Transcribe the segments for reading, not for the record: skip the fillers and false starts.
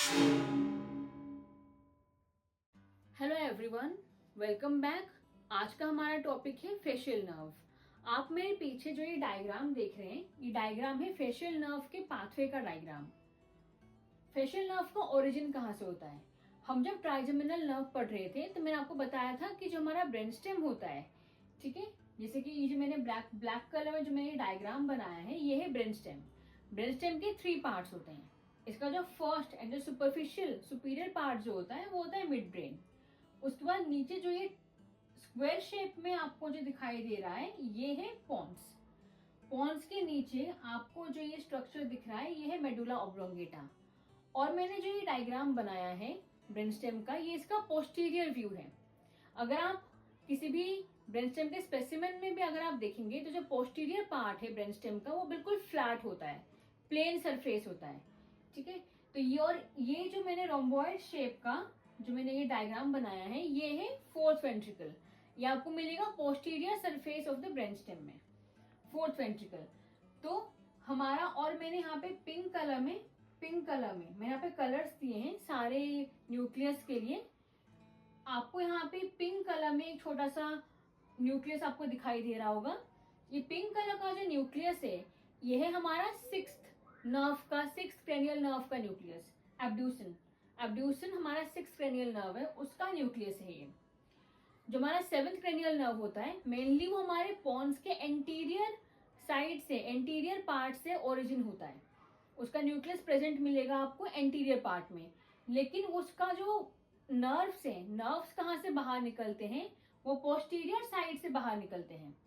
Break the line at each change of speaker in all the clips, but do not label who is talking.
Hello everyone, welcome back. आज का हमारा टॉपिक है फेशियल नर्व। आप मेरे पीछे जो ये डायग्राम देख रहे हैं, ये डायग्राम है फेशियल नर्व के पाथवे का डायग्राम। फेशियल नर्व का ओरिजिन कहाँ से होता है? हम जब ट्राइजेमिनल नर्व पढ़ रहे थे तो मैंने आपको बताया था कि जो हमारा ब्रेनस्टेम होता है, ठीक है, जैसे कि ये जो मैंने ब्लैक कलर में जो मैंने डायग्राम बनाया है, ये है ब्रेनस्टेम। ब्रेनस्टेम के 3 पार्ट्स होते हैं। इसका जो फर्स्ट एंड जो सुपरफिशियल सुपीरियर पार्ट जो होता है वो होता है मिड ब्रेन। उसके बाद नीचे जो ये स्क्वायर शेप में आपको जो दिखाई दे रहा है, ये है पोन्स। पोन्स के नीचे आपको जो ये स्ट्रक्चर दिख रहा है, ये है मेडुला ऑब्लोंगेटा। और मैंने जो ये डायग्राम बनाया है ब्रेनस्टेम का, ये इसका पोस्टीरियर व्यू है। अगर आप किसी भी ब्रेनस्टेम के स्पेसिमेन में भी अगर आप देखेंगे तो जो पोस्टीरियर पार्ट है ब्रेनस्टेम का, वो बिल्कुल फ्लैट होता है, प्लेन सरफेस होता है, ठीक है। तो ये जो मैंने रोम्बॉइड शेप का जो मैंने ये डायग्राम बनाया है, ये है फोर्थ वेंट्रिकल। ये आपको मिलेगा posterior surface of the brainstem में, फोर्थ वेंट्रिकल। तो हमारा, और मैंने यहाँ पे पिंक कलर में मैंने यहाँ पे कलर्स दिए हैं सारे न्यूक्लियस के लिए। आपको यहाँ पे पिंक कलर में एक छोटा सा न्यूक्लियस आपको दिखाई दे रहा होगा। ये पिंक कलर का जो न्यूक्लियस है, ये है हमारा सिक्स्थ क्रेनियल नर्व का न्यूक्लियस, एब्ड्यूसन। एब्ड्यूसन हमारा 6th क्रेनियल नर्व है, उसका न्यूक्लियस है ये। जो हमारा 7th क्रेनियल नर्व होता है, मेनली वो हमारे पोन्स के एंटीरियर साइड से, एंटीरियर पार्ट से ओरिजिन होता है। उसका न्यूक्लियस प्रेजेंट मिलेगा आपको एंटीरियर पार्ट में। लेकिन उसका जो नर्व्स कहाँ से बाहर निकलते हैं, वो पोस्टीरियर साइड से बाहर निकलते हैं।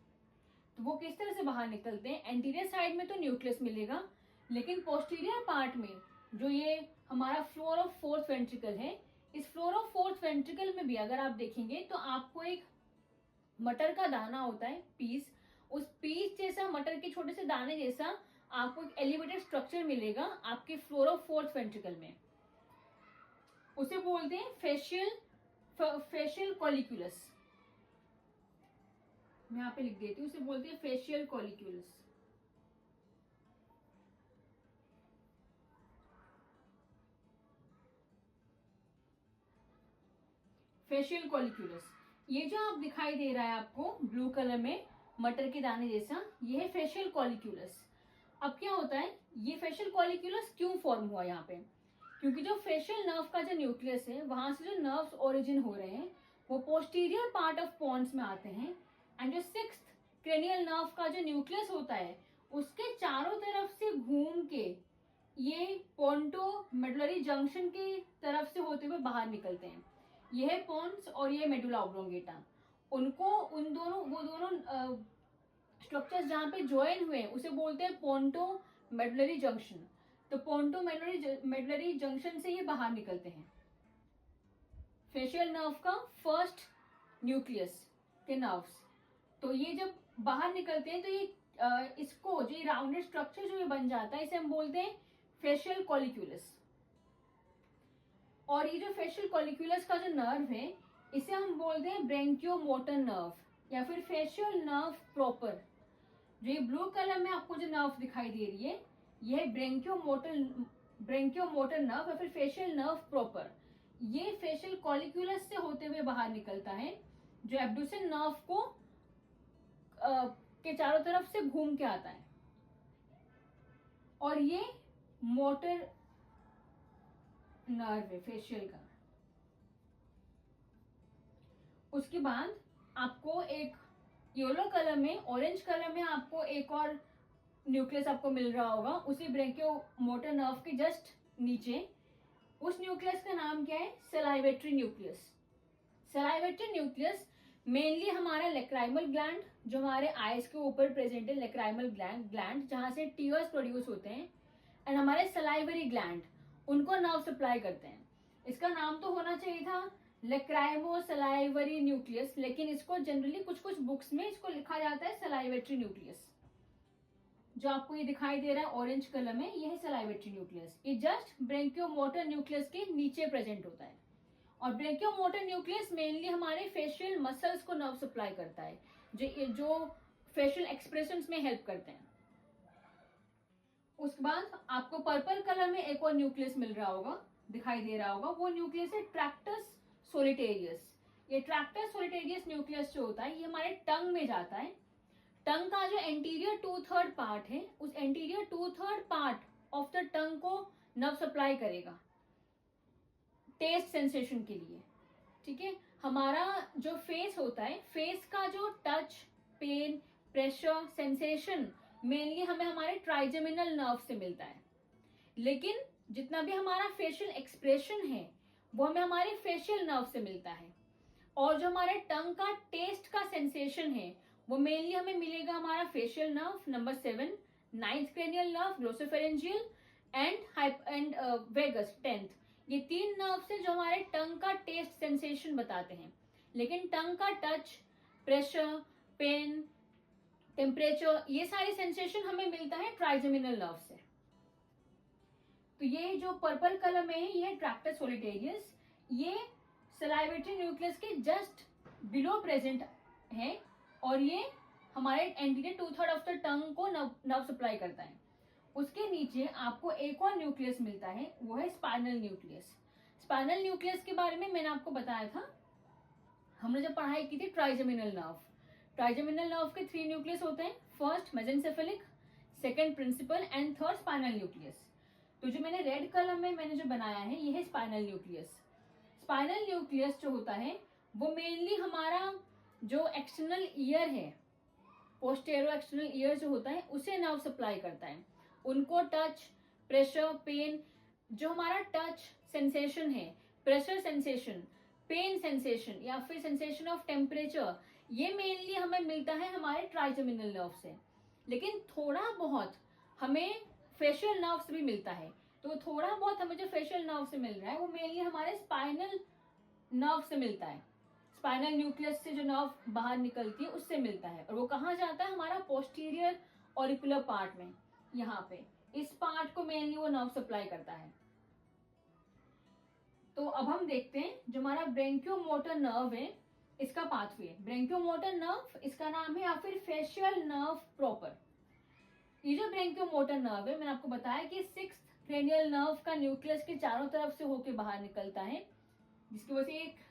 तो वो किस तरह से बाहर निकलते हैं? एंटीरियर साइड में तो न्यूक्लियस मिलेगा, लेकिन पोस्टीरियर पार्ट में जो ये हमारा फ्लोर ऑफ फोर्थ वेंट्रिकल है, इस फ्लोर ऑफ फोर्थ वेंट्रिकल में भी अगर आप देखेंगे तो आपको एक मटर का दाना होता है, पीस। उस पीस जैसा, मटर के छोटे से दाने जैसा आपको एक एलिवेटेड स्ट्रक्चर मिलेगा आपके फ्लोर ऑफ फोर्थ वेंट्रिकल में। उसे बोलते हैं फेशियल कॉलिक्यूलस। मैं यहाँ पे लिख देती हूँ, उसे बोलते हैं फेशियल कॉलिक्यूलस। फेशियल कॉलिक्यूलस, ये जो आप दिखाई दे रहा है आपको ब्लू कलर में मटर के दाने जैसा, ये है फेशियल कॉलिक्यूलस। अब क्या होता है, ये फेशियल कॉलिक्यूलस क्यों फॉर्म हुआ यहाँ पे? क्योंकि जो फेशियल नर्व का जो न्यूक्लियस है, वहां से जो नर्व्स ओरिजिन हो रहे हैं, वो पोस्टीरियर पार्ट ऑफ पोन्स में आते हैं। एंड जो 6th क्रेनियल नर्व का जो न्यूक्लियस होता है, उसके चारों तरफ से घूम के ये पोन्टो मेडुलरी जंक्शन की तरफ से होते हुए बाहर निकलते हैं। ये है पोन्स और ये मेडुला ऑब्लोंगेटा। वो दोनों स्ट्रक्चर्स जहां पे ज्वाइन हुए हैं, उसे बोलते हैं पोन्टो मेडुलरी जंक्शन। तो पोन्टो मेडुलरी जंक्शन से ये बाहर निकलते हैं। फेशियल नर्व का फर्स्ट न्यूक्लियस के नर्व्स, तो ये जब बाहर निकलते हैं तो ये इसको जो राउंडेड स्ट्रक्चर जो ये बन जाता है, इसे हम बोलते हैं फेशियल कॉलिक्यूलस। और ये जो फेशियल कॉलिक्यूलस का जो नर्व है, इसे हम बोलते हैं ब्रेंकियोमोटर नर्व या फिर फेशियल नर्व प्रॉपर। जो ये ब्लू कलर में आपको जो नर्व दिखाई दे रही है, यह ब्रेंकियोमोटर नर्व या फिर फेशियल नर्व प्रॉपर। ये फेशियल कॉलिक्यूलस से होते हुए बाहर निकलता है, जो एब्ड्यूसन नर्व को के चारों तरफ से घूम के आता है। और ये मोटर नर्व है फेशियल का। उसके बाद आपको एक येलो कलर में, ऑरेंज कलर में आपको एक और न्यूक्लियस आपको मिल रहा होगा, उसी ब्रेंकियोमोटर नर्व के जस्ट नीचे। उस न्यूक्लियस का नाम क्या है? Salivatory nucleus. Salivatory nucleus mainly हमारा लेक्राइमल ग्लैंड, जो हमारे आईज के ऊपर प्रेजेंट है, लेक्राइमल ग्लैंड जहां से टीयर्स प्रोड्यूस होते हैं, एंड हमारे सलाइवरी ग्लैंड, उनको नर्व सप्लाई करते हैं। इसका नाम तो होना चाहिए था लेक्राइमो सलाइवरी न्यूक्लियस, लेकिन इसको जनरली कुछ बुक्स में इसको लिखा जाता है सलाइवेटरी न्यूक्लियस। जो आपको ये दिखाई दे रहा है ऑरेंज कलर में, ये है सलाइवेटरी न्यूक्लियस। ये जस्ट ब्रेंकियोमोटर न्यूक्लियस के नीचे प्रेजेंट होता है। और ब्रेंकियोमोटर न्यूक्लियस मेनली हमारे फेशियल मसल्स को नर्व सप्लाई करता है, जो फेशियल एक्सप्रेशंस में हेल्प करते हैं। उसके बाद आपको पर्पल कलर में एक और न्यूक्लियस मिल रहा होगा, दिखाई दे रहा होगा, वो न्यूक्लियस है ट्रैक्टस सोलिटेरियस। ये ट्रैक्टस सोलिटेरियस न्यूक्लियस जो होता है ये हमारे टंग में जाता है। टंग का जो एंटीरियर 2/3 पार्ट है, उस anterior 2/3 part of the tongue को नर्व सप्लाई करेगा टेस्ट सेंसेशन के लिए। ठीक है, हमारा जो फेस होता है, फेस का जो touch, pain, pressure, sensation mainly हमें हमारे ट्राइजेमिनल नर्व से मिलता है। लेकिन जितना भी हमारा फेशियल एक्सप्रेशन है वो हमें हमारे फेशियल नर्व से मिलता है। और जो हमारे टंग का टेस्ट का सेंसेशन है वो मेनली हमें मिलेगा हमारा facial nerve number 7, 9th cranial nerve, glossopharyngeal and vagus 10th। ये 3 नर्व से जो हमारे टंग का टेस्ट सेंसेशन बताते हैं। लेकिन टंग का टच, प्रेशर, पेन, टेम्परेचर, ये सारी सेंसेशन हमें मिलता है ट्राइजेमिनल नर्व से। तो ये जो पर्पल कलर में है ये है ट्रैक्टस सोलिटेरियस। ये सलाइवेटरी न्यूक्लियस के जस्ट बिलो प्रेजेंट है और ये हमारे एंटीरियर 2/3 ऑफ द टंग को नर्व सप्लाई करता है। उसके नीचे आपको एक और न्यूक्लियस मिलता है, वो है स्पाइनल न्यूक्लियस। स्पाइनल न्यूक्लियस के बारे में मैंने आपको बताया था, हमने जब पढ़ाई की थी ट्राइजेमिनल नर्व। ट्राइजेमिनल नर्व के 3 न्यूक्लियस होते हैं, first mesencephalic, second principal and third spinal nucleus. तो जो मैंने रेड कलर में मैंने जो बनाया है ये है स्पाइनल न्यूक्लियस। स्पाइनल न्यूक्लियस जो होता है वो मेनली हमारा जो एक्सटर्नल ईयर है, पोस्टेरो एक्सटर्नल ईयर जो होता है उसे नर्व सप्लाई करता है। उनको टच, प्रेशर, पेन, जो हमारा टच सेंसेशन है, प्रेशर सेंसेशन, पेन सेंसेशन या फिर सेंसेशन ऑफ टेम्परेचर, ये मेनली हमें मिलता है हमारे ट्राइजेमिनल नर्व से। लेकिन थोड़ा बहुत हमें फेशियल नर्व से भी मिलता है। तो थोड़ा बहुत हमें जो फेशियल नर्व से मिल रहा है वो मेनली हमारे स्पाइनल नर्व से मिलता है। स्पाइनल न्यूक्लियस से जो नर्व बाहर निकलती है उससे मिलता है। और वो कहाँ जाता है, हमारा पोस्टीरियर ऑरिकुलर पार्ट में, यहाँ पे इस पार्ट को मेनली वो नर्व सप्लाई करता है। तो अब हम देखते हैं जो हमारा ब्रेंकियोमोटर नर्व है इसका पाथवे। ब्रेंकियोमोटर नर्व इसका नाम है या फिर फेशियल नर्व प्रॉपर। ये जो ब्रेंकियोमोटर नर्व है मैंने आपको बताया कि 6th क्रेनियल नर्व का न्यूक्लियस के चारों तरफ से होके बाहर निकलता है, जिसकी वजह से एक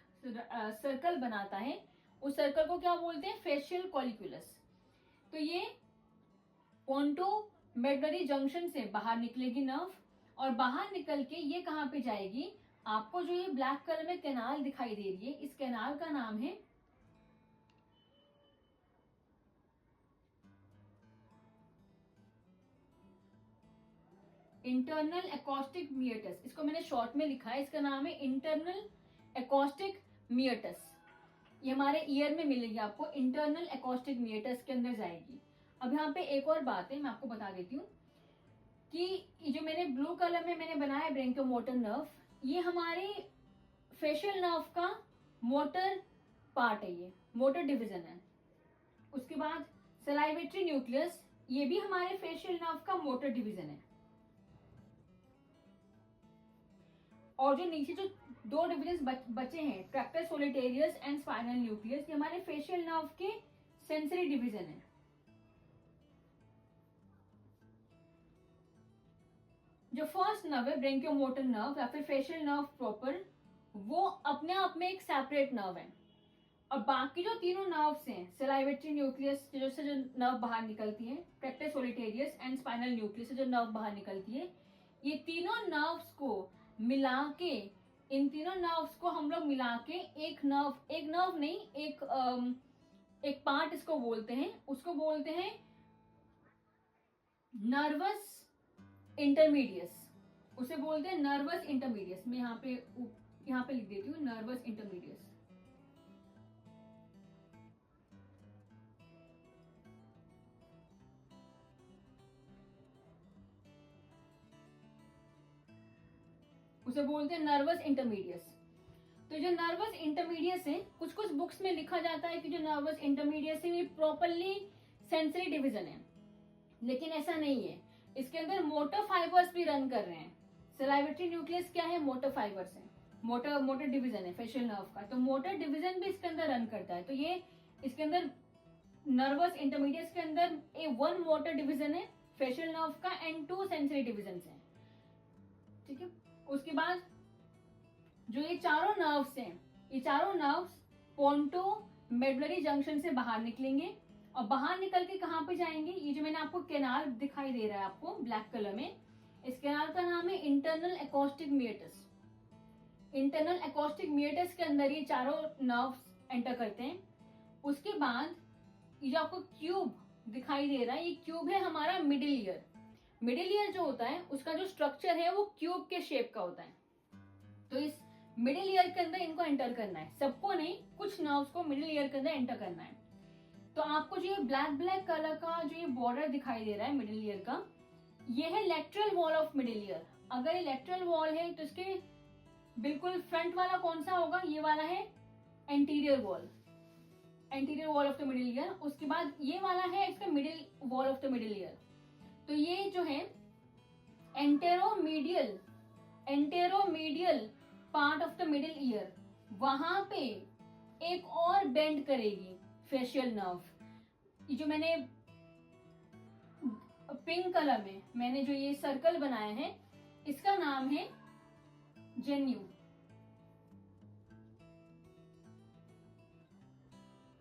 सर्कल बनाता है। उस सर्कल को क्या बोलते हैं, फेशियल कॉलिक्यूलस। तो ये पोंटो मेडुलरी जंक्शन से बाहर निकलेगी नर्व, और बाहर निकल के ये कहाँ पे जाएगी, आपको जो ये ब्लैक कलर में कैनाल दिखाई दे रही है इस कैनाल का नाम है इंटरनल एकॉस्टिक मियटस। इसको मैंने शॉर्ट में लिखा है, इसका नाम है इंटरनल एकॉस्टिक मियटस। ये हमारे ईयर में मिलेगी आपको, इंटरनल एकॉस्टिक मियटस के अंदर जाएगी। अब यहाँ पे एक और बात है मैं आपको बता देती हूँ कि जो मैंने ब्लू कलर में मैंने बनाया ब्रेंकियोमोटर नर्व, ये हमारे फेशियल नर्व का मोटर पार्ट है, ये मोटर डिवीजन है। उसके बाद सलाइवेटरी न्यूक्लियस, ये भी हमारे फेशियल नर्व का मोटर डिवीजन है। और जो नीचे जो 2 डिवीजन बचे हैं, ट्रैक्टस सोलिटेरियस एंड स्पाइनल न्यूक्लियस, ये हमारे फेशियल नर्व के सेंसरी डिवीजन है। जो फर्स्ट नर्व है ब्रेंकियोमोटर नर्व या फिर फेशियल नर्व प्रॉपर, वो अपने आप में एक सेपरेट नर्व है। और बाकी जो तीनों नर्व्स हैं, सलाइवेटरी न्यूक्लियस से जो नर्व बाहर निकलती है, ट्रैक्टस सोलिटेरियस एंड स्पाइनल न्यूक्लियस से जो नर्व बाहर निकलती है, ये तीनों नर्व्स को मिला के, इन तीनों नर्व्स को हम लोग मिला के एक नर्व नहीं, एक पार्ट इसको बोलते हैं, उसको बोलते हैं नर्वस इंटरमीडियस। उसे बोलते हैं नर्वस इंटरमीडियस। मैं यहाँ पे लिख देती हूँ नर्वस इंटरमीडियस। उसे बोलते हैं नर्वस इंटरमीडियस। तो जो नर्वस इंटरमीडियस है, कुछ कुछ बुक्स में लिखा जाता है कि जो नर्वस इंटरमीडियस है ये प्रॉपरली सेंसरी डिवीजन है, लेकिन ऐसा नहीं है। इसके अंदर मोटर फाइबर्स भी रन कर रहे हैं। सलाइवेटरी न्यूक्लियस क्या है, मोटर फाइबर्स है, मोटर डिवीजन है फेशियल नर्व का, तो मोटर डिवीजन भी इसके अंदर रन करता है। तो ये इसके अंदर नर्वस इंटरमीडियट के अंदर 1 मोटर डिवीजन है फेशियल नर्व का एंड 2 सेंसरी डिवीजन है। ठीक है, उसके बाद जो ये चारों नर्व्स हैं, ये चारों नर्व्स पोंटो मेडुलरी जंक्शन से बाहर निकलेंगे और बाहर निकल के कहाँ पे जाएंगे, ये जो मैंने आपको कैनाल दिखाई दे रहा है आपको ब्लैक कलर में, इस कैनाल का नाम है internal acoustic meatus. Internal acoustic meatus के अंदर ये चारों नर्व्स एंटर करते हैं। उसके बाद ये जो आपको क्यूब दिखाई दे रहा है, ये क्यूब है हमारा मिडिल ईयर। मिडिल ईयर जो होता है उसका जो स्ट्रक्चर है वो क्यूब के शेप का होता है। तो इस मिडिल ईयर के अंदर इनको एंटर करना है, सबको नहीं, कुछ नर्व्स को मिडिल ईयर के अंदर एंटर करना है। तो आपको जो ये ब्लैक ब्लैक कलर का जो ये बॉर्डर दिखाई दे रहा है मिडिल ईयर का, ये है lateral wall of middle ear. अगर ये लेटरल वॉल है तो इसके बिल्कुल फ्रंट वाला कौन सा होगा, ये वाला है anterior wall, anterior wall of the middle ear. उसके बाद ये वाला है इसका middle wall of the middle ear. तो ये जो है anteromedial, anteromedial part of the middle ear, वहां पे एक और बेंड करेगी फेशियल नर्व। ये जो मैंने पिंक कलर में मैंने जो ये सर्कल बनाया है, इसका नाम है जेन्यू,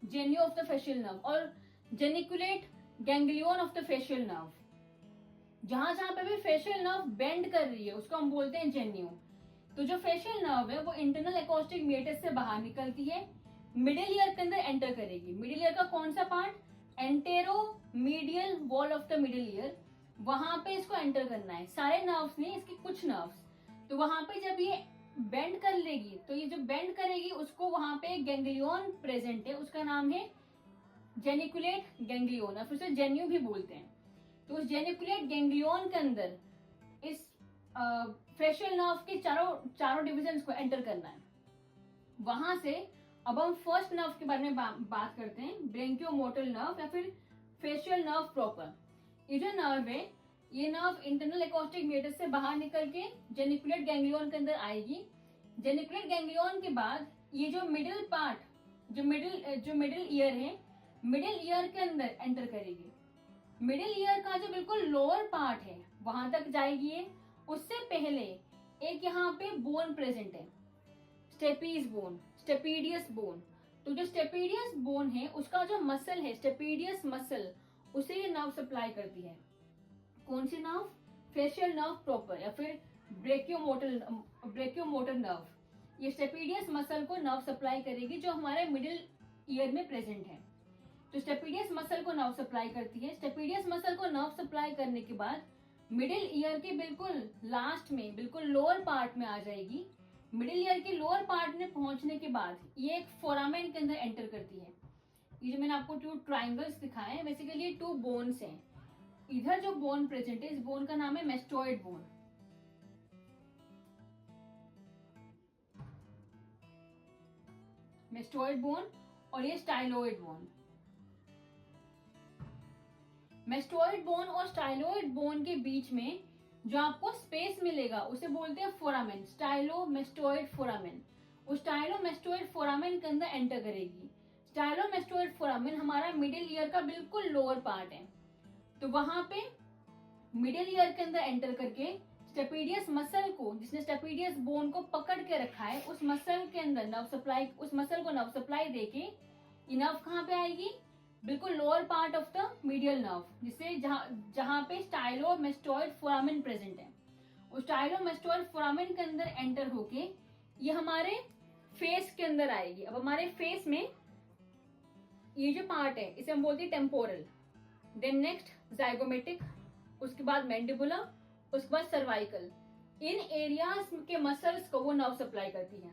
जेन्यू ऑफ द फेशियल नर्व, और geniculate ganglion of the facial nerve. जहां जहां पे भी फेशियल नर्व बेंड कर रही है उसको हम बोलते हैं जेन्यू। तो जो फेशियल नर्व है वो इंटरनल एकॉस्टिक मिएटस से बाहर निकलती है, मिडिल ईयर के अंदर एंटर करेगी। मिडिल ईयर का कौन सा part, anteromedial wall of the middle ear, वहां पे इसको एंटर करना है। सारे नर्व्स नहीं, इसके कुछ नर्व्स। तो वहां पे जब ये बेंड कर लेगी तो ये जो बेंड करेगी उसको वहां पे गैंग्लियन प्रेजेंट है, उसका नाम है जेनिकुलेट गैंग्लियन, और फिर उसे जेन्यू भी बोलते हैं। तो उस जेनिकुलेट गैंग्लियन के अंदर इस फेशियल नर्व के चारों डिविजन को एंटर करना है। वहां से अब हम फर्स्ट नर्व के बारे में बात करते हैं, ब्रेंकियोमोटल नर्व या फिर फेशियल नर्व प्रॉपर। ये जो नर्व है, ये नर्व इंटरनल एकॉस्टिक मिएटस से बाहर निकल के जेनिकुलेट गैंग्लियन के अंदर आएगी। जेनिकुलेट गैंग्लियन के बाद ये जो मिडिल पार्ट, जो मिडिल ईयर है, मिडिल ईयर के अंदर एंटर करेगी। मिडिल ईयर का जो बिल्कुल लोअर पार्ट है वहां तक जाएगी ये। उससे पहले एक यहाँ पे बोन प्रेजेंट है, स्टेपीज बोन, स्टेपीडियस बोन। तो जो स्टेपीडियस बोन है उसका जो मसल है, स्टेपीडियस मसल, उसे ये नर्व सप्लाई करती है। कौन सी नर्व, फेशियल नर्व प्रॉपर या फिर ब्रेकियोमोटर नर्व। ये स्टेपीडियस मसल को नर्व सप्लाई करेगी जो हमारे मिडिल ईयर में प्रेजेंट है। तो स्टेपीडियस मसल को नर्व सप्लाई करती है। स्टेपीडियस मसल को नर्व सप्लाई करने के बाद मिडिल ईयर के बिल्कुल लास्ट में, बिल्कुल लोअर पार्ट में आ जाएगी। मिडिल ईयर के लोअर पार्ट में पहुंचने के बाद ये एक फोरामेन के अंदर एंटर करती है। ये जो मैंने आपको 2 ट्राइंगल्स दिखाए हैं, बेसिकली 2 बोन्स हैं। इधर जो बोन प्रेजेंट है, इस बोन का नाम है मेस्टोइड बोन। मेस्टोइड बोन और ये स्टाइलोइड बोन। मेस्टोइड बोन और स्टाइलोइड बोन के बीच में जो आपको स्पेस मिलेगा उसे बोलते हैं फोरामेन, स्टाइलोमेस्टोइड फोरामेन। उस स्टाइलोमेस्टोइड फोरामेन के अंदर एंटर करेगी। स्टाइलोमेस्टोइड फोरामेन हमारा मिडिल ईयर का बिल्कुल लोअर पार्ट है। तो वहां पे मिडिल ईयर के अंदर एंटर करके स्टेपीडियस मसल को, जिसने स्टेपीडियस बोन को पकड़ के रखा है, उस मसल के अंदर नर्व सप्लाई, उस मसल को नर्व सप्लाई देके ये नर्व कहाँ पे आएगी, बिल्कुल lower part of the medial nerve, जिससे जहां पे स्टाइलोमेस्टोइड फोरामेन प्रेजेंट है। उस स्टाइलोमेस्टोइड फोरामेन के अंदर एंटर होके ये हमारे फेस के अंदर आएगी। अब हमारे फेस में ये जो पार्ट है इसे हम बोलते हैं टेम्पोरल, देन नेक्स्ट जाइगोमेटिक, उसके बाद मैंडिबुला, उसके बाद सर्वाइकल। इन एरियाज के मसल्स को वो नर्व सप्लाई करती है।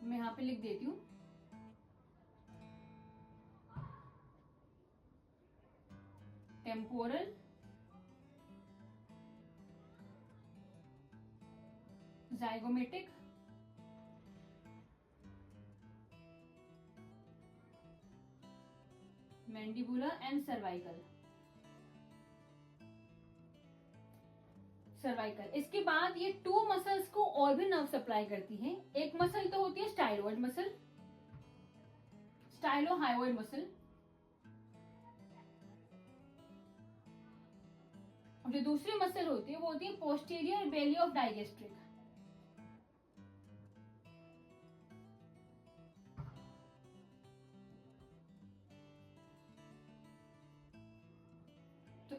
मैं यहां पे लिख देती हूं, टेम्पोरल, जाइगोमेटिक, मैंडिबुला एंड सर्वाइकल। इसके बाद ये 2 मसल्स को और भी नर्व सप्लाई करती है। एक मसल तो होती है स्टाइलोइड मसल, स्टाइलोहायोइड मसल। और जो दूसरी मसल होती है वो होती है posterior belly of digastric.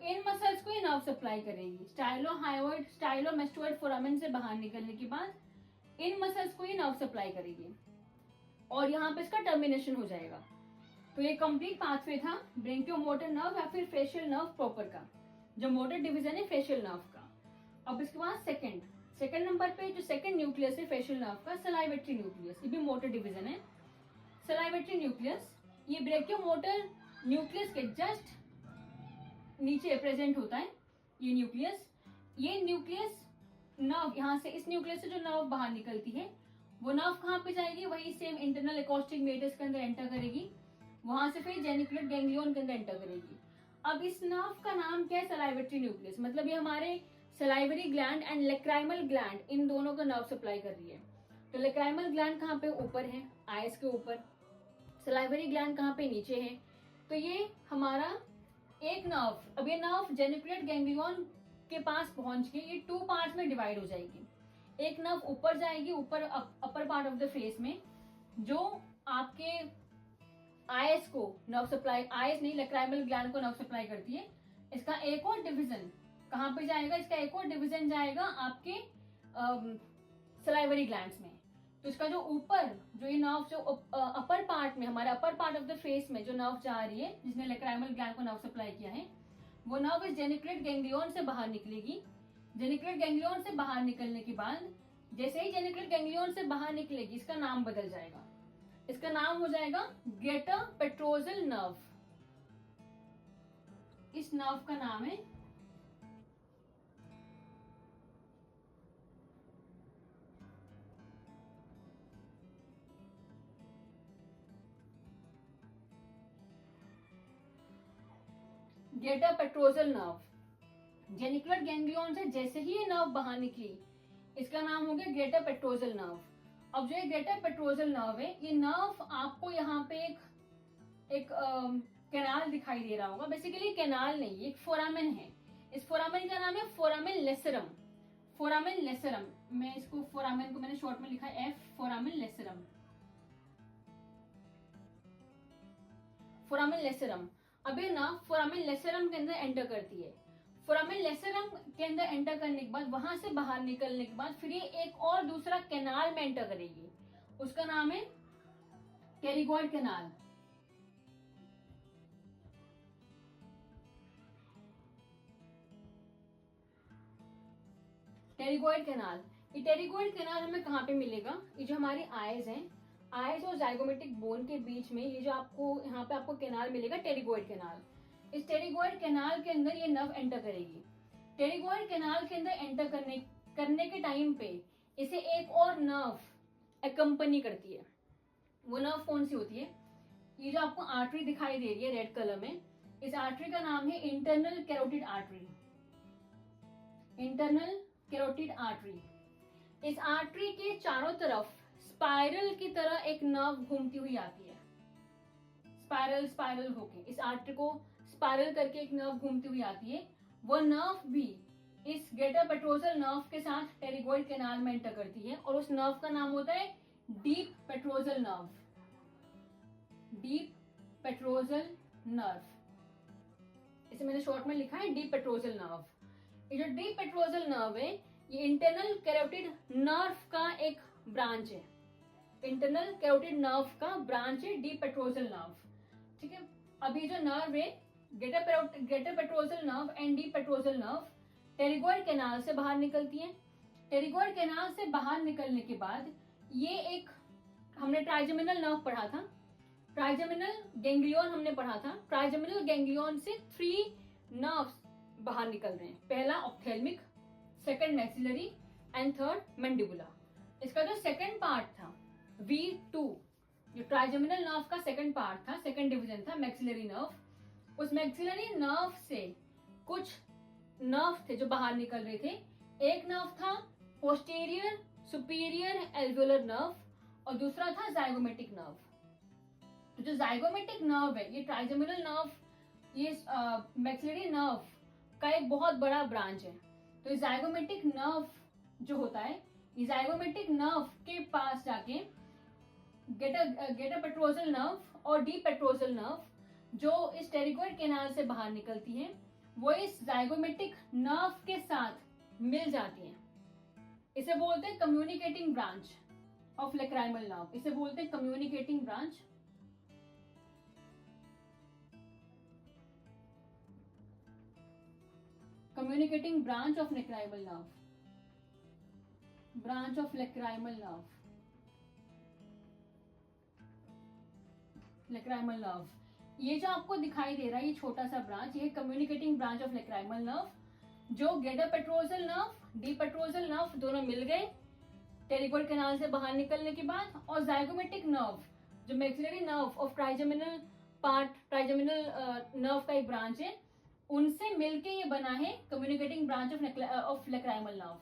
In muscles को ये नर्व सप्लाई करेगी। स्टाइलोहायोइड स्टाइलोमेस्टोइड फोरामेन से बाहर निकलने के बाद इन मसल्स को ये नर्व सप्लाई करेगी और यहाँ पे इसका टर्मिनेशन हो जाएगा। तो ये कंप्लीट पाथवे था ब्रेंकियोमोटर नर्व या फिर फेशियल नर्व प्रॉपर का, जो मोटर डिवीजन है फेशियल नर्व का। अब इसके बाद सेकंड नंबर पे जो सेकंड न्यूक्लियस है फेशियल नर्व का, सलाइवेटरी न्यूक्लियस, ये भी मोटर डिवीजन है। सलाइवेटरी न्यूक्लियस ये ब्रेंकियोमोटर न्यूक्लियस के जस्ट नीचे प्रेजेंट होता है। ये न्यूक्लियस नर्व, यहाँ से इस न्यूक्लियस से जो नर्व बाहर निकलती है वो नर्व कहाँ पे जाएगी, वही सेम इंटरनल एकॉस्टिक मेटर्स के अंदर एंटर करेगी, वहां से फिर जेनिकुलेट गैंग्लियन के अंदर एंटर करेगी। अब इस नर्व का नाम क्या है, सलाइवेटरी न्यूक्लियस, मतलब ये हमारे salivary gland and lacrimal gland in दोनों का नर्व सप्लाई कर रही है। तो लेक्राइमल ग्लैंड कहाँ पे, ऊपर है, आइस के ऊपर। सलाइवरी ग्लैंड कहाँ पे, नीचे है। तो ये हमारा एक नर्व, अब ये नर्व जेनिकुलेट गैंग्लियन के पास पहुंच के ये 2 पार्ट्स में डिवाइड हो जाएगी। एक नर्व ऊपर जाएगी, ऊपर upper part of the face में, जो आपके आइस को नर्व सप्लाई, आइस नहीं लेक्राइमल ग्लैंड को नर्व सप्लाई करती है। इसका एक और डिवीजन कहाँ पे जाएगा, इसका एक और डिवीजन जाएगा आपके सलाइवरी ग्लैंड्स में। तो इसका जो ऊपर जो ये नर्व जो अपर पार्ट में, हमारे upper part of the face में जो नर्व जा रही है, जिसने लेक्राइमल ग्लैंड को नर्व सप्लाई किया है, वो नर्व इस जेनिकुलेट गैंग्लियन से बाहर निकलेगी। जेनिकुलेट गैंग्लियन से बाहर निकलने के बाद, जैसे ही जेनिकुलेट गैंग्लियन से बाहर निकलेगी, इसका नाम बदल जाएगा। इसका नाम हो जाएगा ग्रेटर पेट्रोजल नर्व। इस नर्व का नाम है greater petrosal nerve. Geniculate ganglion से जैसे ही ये नर्व बाहर निकली, इसका नाम हो गया ग्रेटर पेट्रोजल नर्व। अब जो ये ग्रेटर पेट्रोजल नर्व है, ये नर्व आपको यहाँ पे एक कैनाल दिखाई दे रहा होगा। बेसिकली कैनाल नहीं, एक फोरामेन है। इस फोरामेन का नाम है फोरामेन लेसरम। फोरामेन लेसरम, मैं इसको फोरामेन को मैंने शॉर्ट में लिखा है एफ, फोरामेन लेसरम। फोरामेन लेसरम, अब ये नर्व फोरामेन लेसरम के अंदर एंटर करती है। फोरामेन लेसरम के अंदर एंटर करने के बाद, वहां से बाहर निकलने के बाद, फिर ये एक और दूसरा कैनाल में एंटर करेगी। उसका नाम है टेरिगॉइड कैनाल। टेरिगॉइड कैनाल, ये टेरिगॉइड कैनाल हमें कहाँ पे मिलेगा, ये जो हमारी आइज है, आइज और जाइगोमेटिक बोन के बीच में ये जो आपको यहाँ पे आपको कैनाल मिलेगा, टेरिगॉइड कैनाल। इस टेरिगॉइड कैनाल के अंदर ये नर्व एंटर करेगी। टेरिगॉइड कैनाल के अंदर एंटर करने के टाइम पे इसे एक और नर्व एकम्पनी करती है। वो नर्व कौन सी होती है, ये जो आपको आर्टरी दिखाई दे रही है रेड कलर में, इस आर्टरी का नाम है internal carotid artery. Internal carotid artery. इस आर्टरी के चारों तरफ स्पाइरल की तरह एक नर्व घूमती हुई आती है। स्पाइरल होके इस आर्टरी को स्पाइरल करके एक नर्व घूमती हुई आती है। वो नर्व भी इस ग्रेटर पेट्रोजल नर्व के साथ टेरिगॉइड कैनाल में एंटर करती है और उस नर्व का नाम होता है deep petrosal nerve. Deep petrosal nerve, इसे मैंने शॉर्ट में लिखा है डीप पेट्रोजल नर्व। ये जो डीप पेट्रोजल नर्व है, ये इंटरनल कैरोटिड नर्व का एक ब्रांच है। इंटरनल कैरोटिड नर्व का ब्रांच है डीप पेट्रोजल नर्व। ठीक है, अभी जो नर्व है greater petrosal nerve and deep petrosal nerve pterygoid canal से बाहर निकलती है। टेरिगॉइड कैनाल से बाहर निकलने के बाद ये एक, हमने ट्राइजेमिनल नर्व पढ़ा था, ट्राइजेमिनल गैंग्लियन हमने पढ़ा था। ट्राइजेमिनल गैंग्लियन से 3 नर्व्स बाहर निकल रहे हैं। पहला ophthalmic, second maxillary and third mandibular. इसका जो सेकंड पार्ट था V2, जो ट्राइजेमिनल नर्व का सेकंड पार्ट था, सेकंड डिवीजन था मैक्सिलरी नर्व। उस मैक्सिलरी नर्व से कुछ नर्व थे जो बाहर निकल रहे थे। एक नर्व था पोस्टीरियर सुपीरियर एल्वियोलर नर्व और दूसरा था जाइगोमेटिक नर्व। तो जो जाइगोमेटिक नर्व है, ये ट्राइजेमिनल नर्व, ये मैक्सिलरी नर्व का एक बहुत बड़ा ब्रांच है। तो जाइगोमेटिक नर्व जो होता है, ये जाइगोमेटिक नर्व के पास जाके ग्रेटर पेट्रोजल नर्व और डीप पेट्रोजल नर्व जो इस टेरिगॉइड कैनाल से बाहर निकलती है, वो इस जाइगोमेटिक नर्व के साथ मिल जाती हैं। इसे बोलते हैं communicating branch of lacrimal nerve. इसे बोलते हैं communicating branch communicating branch of lacrimal nerve, branch of lacrimal nerve, lacrimal nerve. ये जो आपको दिखाई दे रहा है ये छोटा सा ब्रांच, ये communicating branch of lacrimal nerve. जो greater petrosal nerve, deep petrosal nerve दोनों मिल गए टेरिगोइड कैनाल से बाहर निकलने के बाद, और जाइगोमेटिक नर्व जो maxillary nerve of trigeminal part, trigeminal nerve का एक ब्रांच है, उनसे मिलके ये बना है communicating branch of lacrimal nerve.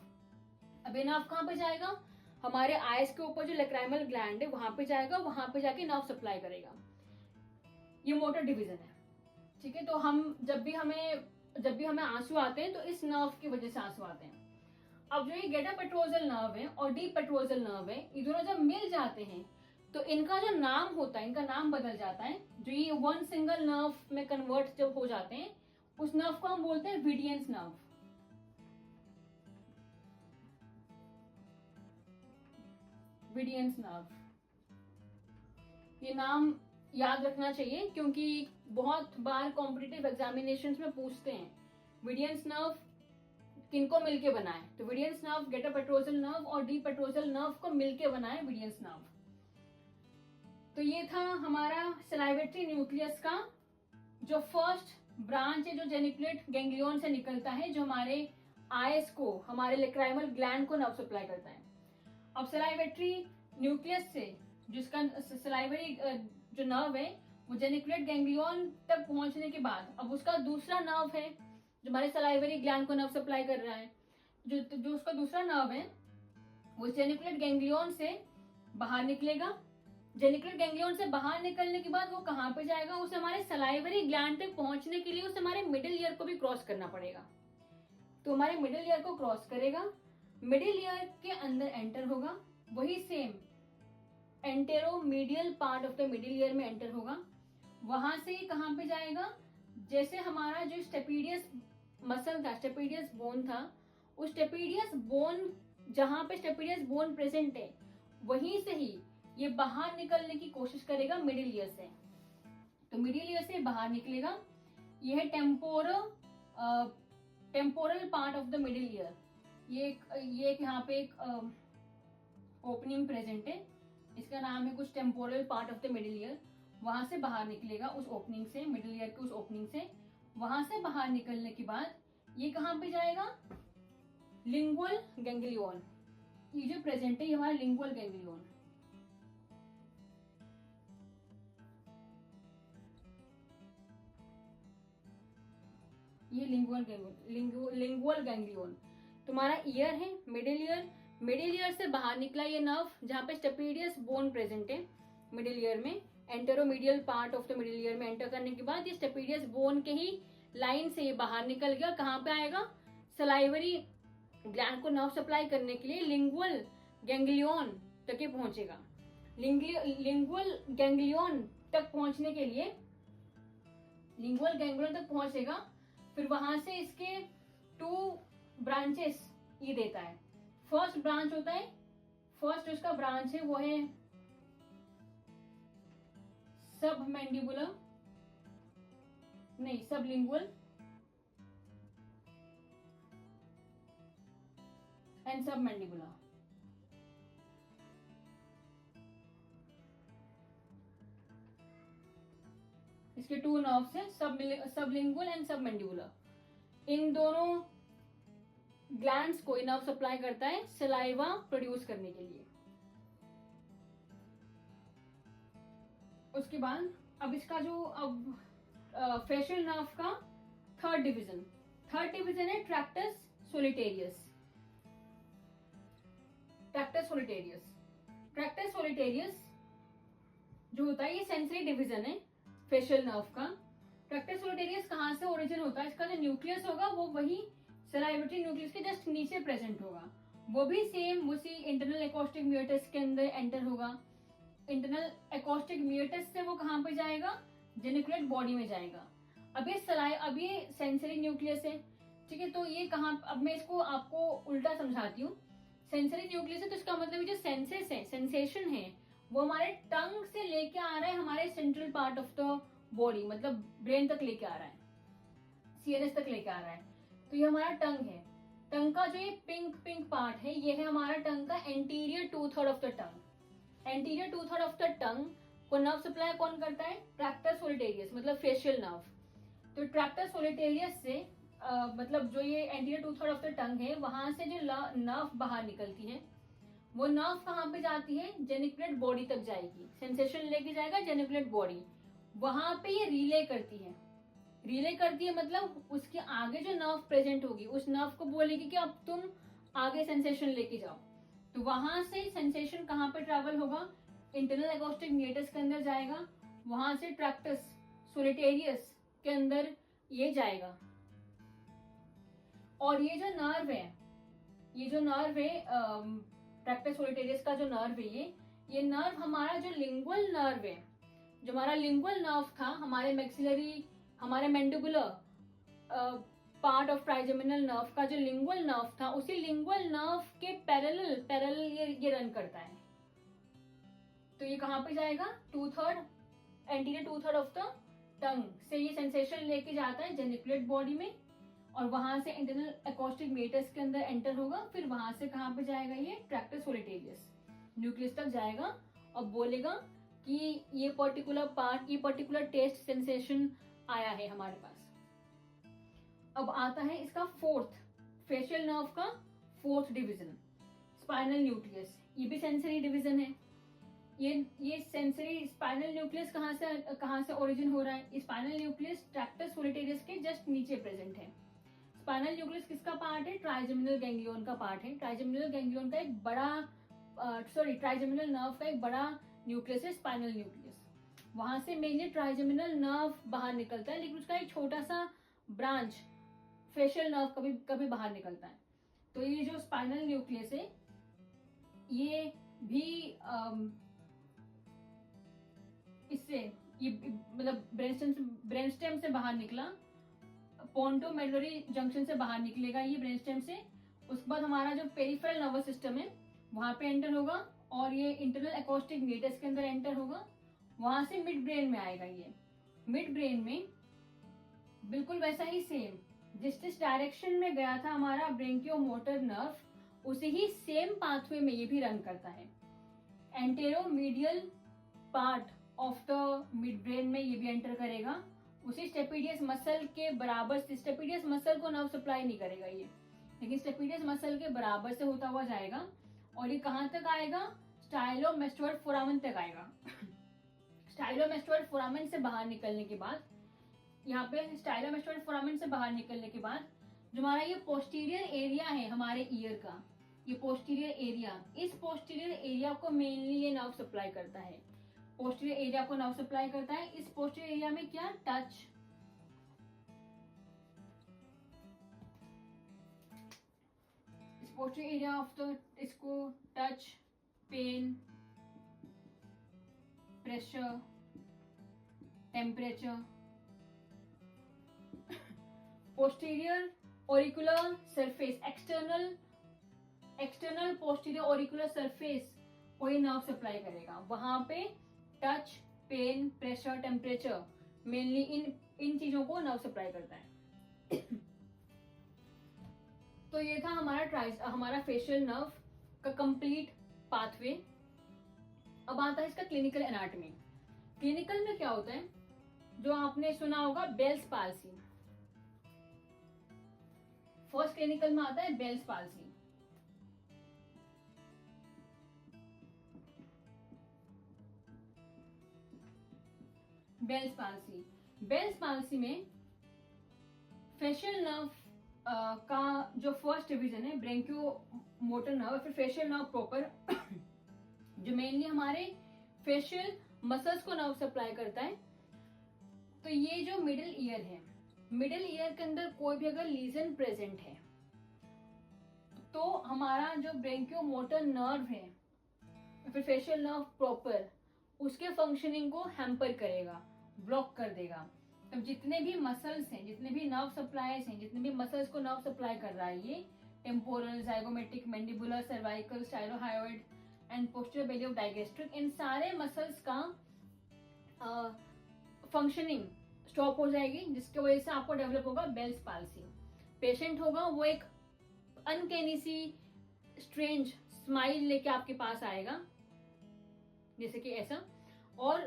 अब ये नर्व कहाँ पे जाएगा? हमारे आईज के ऊपर जो लेक्राइमल ग्लैंड है वहां पे जाएगा, वहां पे जाके नर्व सप्लाई करेगा। ये मोटर डिवीजन है, ठीक है। तो हम जब भी हमें आंसू आते हैं तो इस नर्व की वजह से आंसू आते हैं। अब जो ये गेटा पेट्रोजल नर्व है और डीप पेट्रोजल नर्व है, ये दोनों जब मिल जाते हैं तो इनका जो नाम होता है, इनका नाम बदल जाता है। जो ये वन सिंगल नर्व में कन्वर्ट जब हो जाते हैं, उस नर्व को हम बोलते हैं विडियंस नर्व। विडियंस नर्व, ये नाम याद रखना चाहिए क्योंकि बहुत बार कॉम्पिटिटिव एग्जामिनेशंस में पूछते हैं विडियंस नर्व किनको मिलके बना है। तो विडियंस नर्व गेटा पेट्रोजल नर्व और डी पेट्रोजल नर्व को मिलके बना है विडियंस नर्व। तो ये था हमारा सलाइवेटरी न्यूक्लियस का जो फर्स्ट ब्रांच है, जो जेनिकुलेट गैंग्लियन से निकलता है, जो हमारे आईज को, हमारे लेक्राइमल ग्लैंड को नर्व सप्लाई करता है। अब सलाइवेटरी न्यूक्लियस से जिसका सलाइवरी जो नर्व है वो जेनिकुलेट गैंग्लियन तक पहुंचने के बाद अब उसका दूसरा नर्व है जो हमारे सलाइवरी ग्लैंड को नर्व सप्लाई कर रहा है। जो उसका दूसरा नर्व है वो जेनिकुलेट गैंग्लियन से बाहर निकलेगा। जेनिकुलेट गैंग्लियन से बाहर निकलने के बाद वो कहाँ पे जाएगा? उसे हमारे सलाइवरी ग्लैंड तक पहुंचने के लिए उसे हमारे मिडिल ईयर को भी क्रॉस करना पड़ेगा। तो हमारे मिडिल ईयर को क्रॉस करेगा, मिडिल ईयर के अंदर एंटर होगा, वही same anteromedial part of the middle ear में एंटर होगा। वहां से कहां पे जाएगा? जैसे हमारा जो स्टेपीडियस मसल था, स्टेपीडियस बोन था, उस स्टेपीडियस बोन, जहां पे स्टेपीडियस बोन प्रेजेंट है वहीं से ही ये बाहर निकलने की कोशिश करेगा मिडिल ईयर से। तो मिडिल ईयर से बाहर निकलेगा। यह है temporal part of the middle year. ये यहाँ पे एक ओपनिंग प्रेजेंट है, इसका नाम है कुछ temporal part of the middle ear. वहां से बाहर निकलेगा उस ओपनिंग से, मिडिल ईयर के उस ओपनिंग से। वहां से बाहर निकलने के बाद ये कहां पे जाएगा? Lingual ganglion. ये जो प्रेजेंट है ये हमारा लिंगुअल गैंग्लियन। ये लिंगुअल गैंग्लियन तुम्हारा ईयर है, मिडिल ईयर। मिडिल ईयर से बाहर निकला ये नर्व जहां पे स्टेपीडियस बोन प्रेजेंट है मिडिल ईयर में। Anteromedial part of the middle ear में एंटर करने के बाद ये स्टेपीडियस बोन के ही लाइन से ये बाहर निकल गया। कहां पे आएगा? सलाइवरी ग्लैंड को नर्व सप्लाई करने के लिए लिंगुअल गैंग्लियन तक ये पहुंचेगा। लिंगुअल गैंग्लियन तक पहुंचने के लिए लिंगुअल गैंग्लियन तक पहुंचेगा। फिर वहां से इसके 2 ब्रांचेस ये देता है। फर्स्ट ब्रांच होता है, फर्स्ट उसका ब्रांच है वो है सबलिंगुअल एंड सबमैंडिबुलर। इसके 2 नर्व्स हैं, सबलिंगुअल एंड सबमैंडिबुलर। इन दोनों ग्लैंड्स को नर्व सप्लाई करता है सलाइवा प्रोड्यूस करने के लिए। उसके बाद अब इसका जो फेशियल नर्व का थर्ड डिवीजन है ट्रैक्टस सोलिटेरियस। ट्रैक्टस सोलिटेरियस जो होता है ये सेंसरी डिवीजन है फेशियल नर्व का। ट्रैक्टस सोलिटेरियस कहाँ से ओरिजिन होता है? इसका जो न्यूक्लियस होगा वो वही सलाइवेटरी न्यूक्लियस के जस्ट नीचे प्रेजेंट होगा। वो भी सेम उसी इंटरनल एकॉस्टिक म्यूटस के अंदर एंटर होगा। इंटरनल एकॉस्टिक म्यूटस से वो कहां पे जाएगा? जेनिकुलेट बॉडी में जाएगा। अब ये सेंसरी न्यूक्लियस है, ठीक है। तो ये कहाँ, अब मैं इसको आपको उल्टा समझाती हूँ। सेंसरी न्यूक्लियस है तो इसका मतलब जो सेंसेस है, सेंसेशन है, वो हमारे टंग से लेके आ रहा है हमारे central part of the body, मतलब ब्रेन तक लेके आ रहा है, सीएनएस तक लेके आ रहा है। तो ये हमारा टंग है। टंग का जो ये पिंक पिंक पार्ट है, ये है हमारा टंग का anterior 2/3 of the tongue. Anterior 2/3 of the tongue को नर्व सप्लाई कौन करता है? ट्रैक्टर सोलिटेरियस, मतलब फेशियल नर्व। तो ट्रैक्टर सोलिटेरियस से मतलब जो ये एंटीरियर 2/3 ऑफ द टंग है, वहां से जो नर्व बाहर निकलती है, वो नर्व कहाँ पे जाती है? जेनिकुलेट बॉडी तक जाएगी, सेंसेशन लेके जाएगा जेनिकुलेट बॉडी। वहां पे ये रिले करती है। रिले करती है मतलब उसके आगे जो नर्व प्रेजेंट होगी, उस नर्व को बोलेगी कि अब तुम आगे सेंसेशन लेके जाओ। तो वहां से सेंसेशन कहाँ पे ट्रैवल होगा? इंटरनल एकोस्टिक मीटस के अंदर जाएगा, वहां से ट्रैक्टस सोलिटेरियस के अंदर ये जाएगा। और ये जो नर्व है, ट्रैक्टस सोलिटेरियस का जो नर्व है, ये नर्व हमारा जो लिंगुअल नर्व है, जो हमारा लिंगुअल नर्व था, हमारे मैक्सिलरी, हमारे mandibular part of trigeminal nerve का जो लिंगुअल नर्व था, उसी लिंगुअल नर्व के पैरेलल ये रन करता है। तो ये कहाँ पे जाएगा? 2/3 एंटीरियर 2/3 ऑफ द टंग से ये सेंसेशन लेके जाता है जेनिकुलेट बॉडी में, और वहां से इंटरनल एकोस्टिक मीटस के अंदर एंटर होगा। फिर वहां से कहाँ पे जाएगा? ये ट्रैक्टर सोलिटेरियस न्यूक्लियस तक जाएगा और बोलेगा कि ये पर्टिकुलर पार्ट, ये पर्टिकुलर टेस्ट सेंसेशन आया है हमारे पास। अब आता है इसका फोर्थ, फेशियल नर्व का फोर्थ डिवीजन, स्पाइनल न्यूक्लियस। ये भी सेंसरी डिवीजन है। ये सेंसरी स्पाइनल न्यूक्लियस कहाँ से ओरिजिन हो रहा है? स्पाइनल न्यूक्लियस ट्रैक्टर सोलिटेरियस के जस्ट नीचे प्रेजेंट है। स्पाइनल न्यूक्लियस किसका पार्ट है? ट्राइजेमिनल गैंग्लियन का पार्ट है। ट्राइजेमिनल गैंग्लियन का एक बड़ा ट्राइजेमिनल नर्व का एक बड़ा न्यूक्लियस है स्पाइनल न्यूक्लियस। वहां से मेनली ट्राइजेमिनल नर्व बाहर निकलता है, लेकिन उसका एक छोटा सा ब्रांच फेशियल नर्व कभी कभी बाहर निकलता है। तो ये जो स्पाइनल न्यूक्लियस है, ये भी इससे ये मतलब ब्रेनस्टेम से बाहर निकला, पोंटोमेडुलरी जंक्शन से बाहर निकलेगा ये ब्रेनस्टेम से। उसके बाद हमारा जो पेरिफेरल नर्वस सिस्टम है वहां पे एंटर होगा, और ये इंटरनल एकोस्टिक मीटस के अंदर एंटर होगा। वहां से मिड ब्रेन में आएगा। ये मिड ब्रेन में बिल्कुल वैसा ही सेम जिस डायरेक्शन में गया था हमारा ब्रेंकियोमोटर नर्व, उसी ही सेम पाथवे में ये भी रन करता है। Anteromedial part of the midbrain में ये भी एंटर करेगा। उसी स्टेपिडियस मसल के बराबर, स्टेपिडियस मसल को नर्व सप्लाई नहीं करेगा ये, लेकिन स्टेपिडियस मसल के बराबर से होता हुआ जाएगा, और ये कहाँ तक आएगा? स्टाइलोमेस्टोइड फोरामेन तक आएगा। स्टाइलोमेस्टोइड फोरामेन से बाहर निकलने के बाद, यहाँ पे स्टाइलोमेस्टोइड फोरामेन से बाहर निकलने के बाद जो हमारा ये पोस्टीरियर एरिया है हमारे ईयर का, ये पोस्टीरियर एरिया, इस पोस्टीरियर एरिया को मेनली ये नर्व सप्लाई करता है। पोस्टीरियर एरिया को नर्व सप्लाई करता है। इस पोस्टीरियर एरिया में क्या? टच, इस पोस्टीरियर एरिया ऑफ द, इसको touch, pain, pressure, temperature, posterior auricular surface, external posterior auricular surface को ये नर्व सप्लाई करेगा। वहां पे touch, pain, pressure, temperature, mainly इन चीजों को नर्व सप्लाई करता है। तो ये था हमारा फेशियल नर्व का कंप्लीट पाथवे। अब आता है इसका क्लिनिकल एनाटॉमी। क्लिनिकल में क्या होता है? जो आपने सुना होगा बेल्स पाल्सी, फर्स्ट क्लिनिकल में आता है बेल्स पाल्सी। बेल्स पाल्सी में फेशियल नर्व का जो फर्स्ट डिवीजन है ब्रेंकियोमोटर नर्व, फिर फेशियल नर्व प्रॉपर, जो मेनली हमारे फेशियल मसल्स को नर्व सप्लाई करता है। तो ये जो मिडिल ईयर है, मिडिल ईयर के अंदर कोई भी अगर लीजन प्रेजेंट है तो हमारा जो ब्रेंकियोमोटर नर्व है, फिर फेशियल नर्व प्रॉपर, उसके फंक्शनिंग को हैम्पर करेगा, ब्लॉक कर देगा। तो जितने भी मसल्स हैं, जितने भी नर्व सप्लाईज हैं, जितने भी मसल्स को नर्व सप्लाई कर रहा है, ये temporal, zygomatic, mandibular, cervical, stylohyoid and posterior belly of digastric, इन सारे मसल्स का फंक्शनिंग स्टॉप हो जाएगी, जिसकी वजह से आपको डेवलप होगा बेल्स पाल्सी। पेशेंट होगा वो एक अनकैनी सी स्ट्रेंज स्माइल लेके आपके पास आएगा, जैसे कि ऐसा, और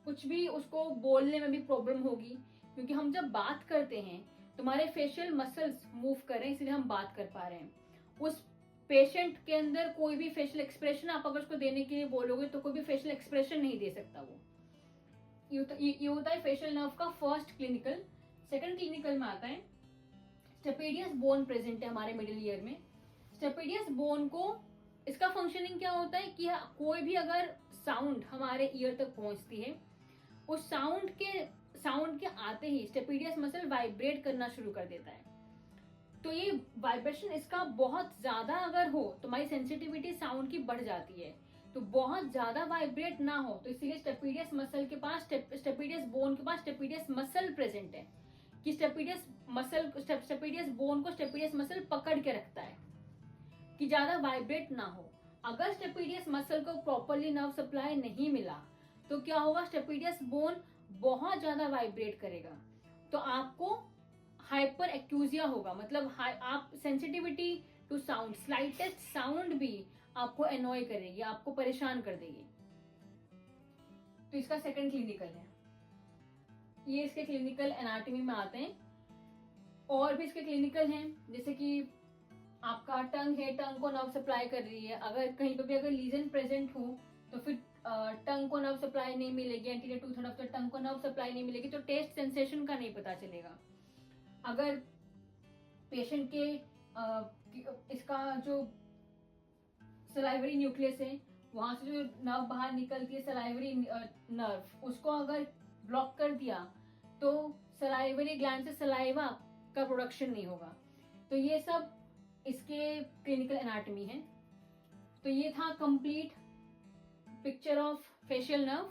कुछ भी उसको बोलने में भी प्रॉब्लम होगी, क्योंकि हम जब बात करते हैं तुम्हारे फेशियल मसल्स मूव कर रहे हैं, इसलिए हम बात कर पा रहे हैं। उस पेशेंट के अंदर कोई भी फेशियल एक्सप्रेशन आप अगर उसको देने के लिए बोलोगे तो कोई भी फेशियल एक्सप्रेशन नहीं दे सकता वो। ये होता है फेशियल नर्व का फर्स्ट क्लिनिकल। सेकंड क्लिनिकल में आता है स्टेपेडियस बोन प्रेजेंट है हमारे मिडिल ईयर में। स्टेपेडियस बोन को, इसका फंक्शनिंग क्या होता है कि कोई भी अगर साउंड हमारे ईयर तक पहुंचती है, उस साउंड के आते ही स्टेपेडियस मसल वाइब्रेट करना शुरू कर देता है। तो ये वाइब्रेशन इसका बहुत ज्यादा अगर हो तो हमारी सेंसिटिविटी साउंड की बढ़ जाती है। तो बहुत ज्यादा वाइब्रेट ना हो, तो इसीलिए स्टेपेडियस मसल के पास, स्टेपेडियस बोन के पास स्टेपेडियस मसल प्रेजेंट है कि स्टेपेडियस बोन को स्टेपेडियस मसल पकड़ के रखता है कि ज्यादा वाइब्रेट ना हो। अगर स्टेपेडियस मसल को प्रॉपरली नर्व सप्लाई नहीं मिला तो क्या होगा, स्टेपेडियस बोन बहुत ज्यादा वाइब्रेट करेगा, तो आपको हाइपर एक्यूजिया होगा, मतलब आप sensitivity to sound, slightest sound भी आपको एनॉय करेगी, आपको परेशान कर देगी। तो इसका सेकंड क्लिनिकल है। ये इसके क्लिनिकल एनाटॉमी में आते हैं। और भी इसके क्लिनिकल हैं, जैसे कि आपका टंग है, टंग को नर्व सप्लाई कर रही है, अगर कहीं पे भी अगर लीजन प्रेजेंट हो तो फिर टंग को नर्व सप्लाई नहीं मिलेगी, anterior two third of the tongue को नर्व सप्लाई नहीं मिलेगी, तो टेस्ट सेंसेशन का नहीं पता चलेगा। अगर पेशेंट के इसका जो सलाइवरी न्यूक्लियस है, वहां से जो नर्व बाहर निकलती है, सलाइवरी नर्व, उसको अगर ब्लॉक कर दिया तो सलाइवरी ग्लैंड से सलाइवा का प्रोडक्शन नहीं होगा। तो ये सब इसके क्लिनिकल एनाटॉमी है। तो ये था complete picture of facial nerve.